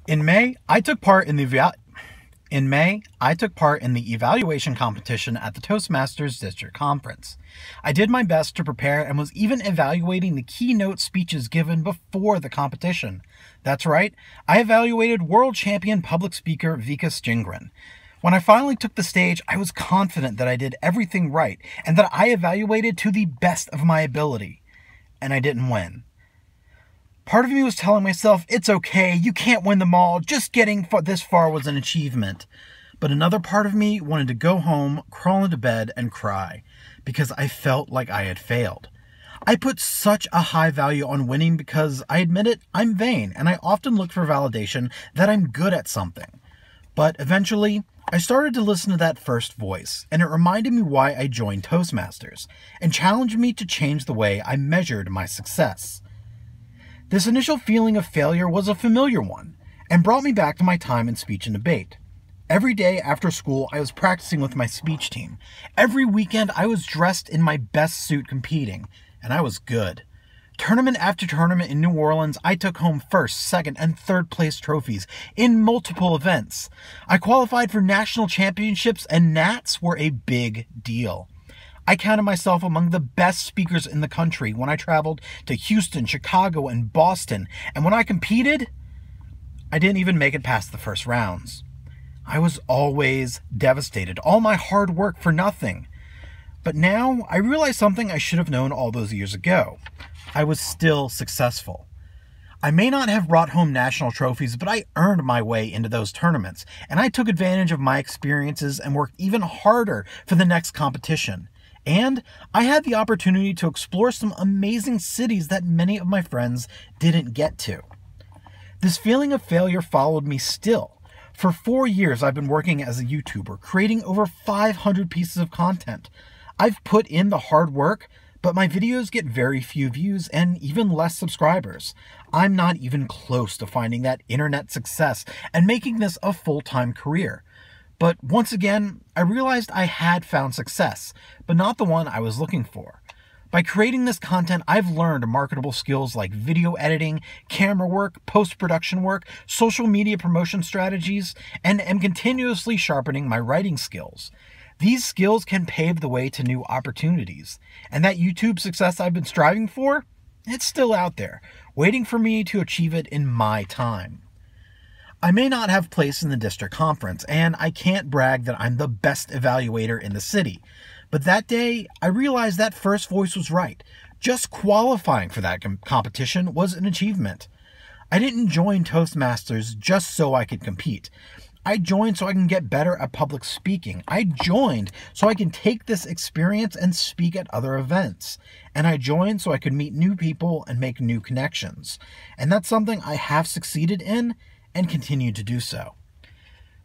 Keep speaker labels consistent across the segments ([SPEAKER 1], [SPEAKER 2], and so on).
[SPEAKER 1] In May, I took part in the evaluation competition at the Toastmasters District Conference. I did my best to prepare and was even evaluating the keynote speeches given before the competition. That's right, I evaluated world champion public speaker Vika Stingren. When I finally took the stage, I was confident that I did everything right and that I evaluated to the best of my ability. And I didn't win. Part of me was telling myself, it's okay, you can't win them all, just getting this far was an achievement. But another part of me wanted to go home, crawl into bed, and cry, because I felt like I had failed. I put such a high value on winning because, I admit it, I'm vain, and I often look for validation that I'm good at something. But eventually, I started to listen to that first voice, and it reminded me why I joined Toastmasters, and challenged me to change the way I measured my success. This initial feeling of failure was a familiar one, and brought me back to my time in speech and debate. Every day after school, I was practicing with my speech team. Every weekend, I was dressed in my best suit competing, and I was good. Tournament after tournament in New Orleans, I took home first, second, and third place trophies in multiple events. I qualified for national championships, and Nats were a big deal. I counted myself among the best speakers in the country when I traveled to Houston, Chicago, and Boston, and when I competed, I didn't even make it past the first rounds. I was always devastated, all my hard work for nothing. But now, I realize something I should have known all those years ago. I was still successful. I may not have brought home national trophies, but I earned my way into those tournaments, and I took advantage of my experiences and worked even harder for the next competition. And I had the opportunity to explore some amazing cities that many of my friends didn't get to. This feeling of failure followed me still. For 4 years, I've been working as a YouTuber, creating over 500 pieces of content. I've put in the hard work, but my videos get very few views and even less subscribers. I'm not even close to finding that internet success and making this a full-time career. But once again, I realized I had found success, but not the one I was looking for. By creating this content, I've learned marketable skills like video editing, camera work, post-production work, social media promotion strategies, and am continuously sharpening my writing skills. These skills can pave the way to new opportunities, and that YouTube success I've been striving for, it's still out there, waiting for me to achieve it in my time. I may not have place in the district conference, and I can't brag that I'm the best evaluator in the city. But that day, I realized that first voice was right. Just qualifying for that competition was an achievement. I didn't join Toastmasters just so I could compete. I joined so I can get better at public speaking. I joined so I can take this experience and speak at other events. And I joined so I could meet new people and make new connections. And that's something I have succeeded in and continue to do so.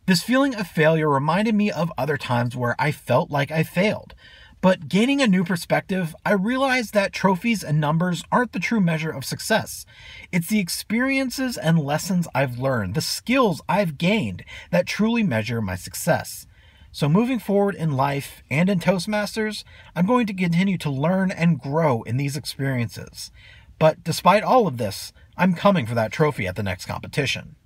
[SPEAKER 1] This feeling of failure reminded me of other times where I felt like I failed. But gaining a new perspective, I realized that trophies and numbers aren't the true measure of success. It's the experiences and lessons I've learned, the skills I've gained, that truly measure my success. So moving forward in life and in Toastmasters, I'm going to continue to learn and grow in these experiences. But despite all of this, I'm coming for that trophy at the next competition.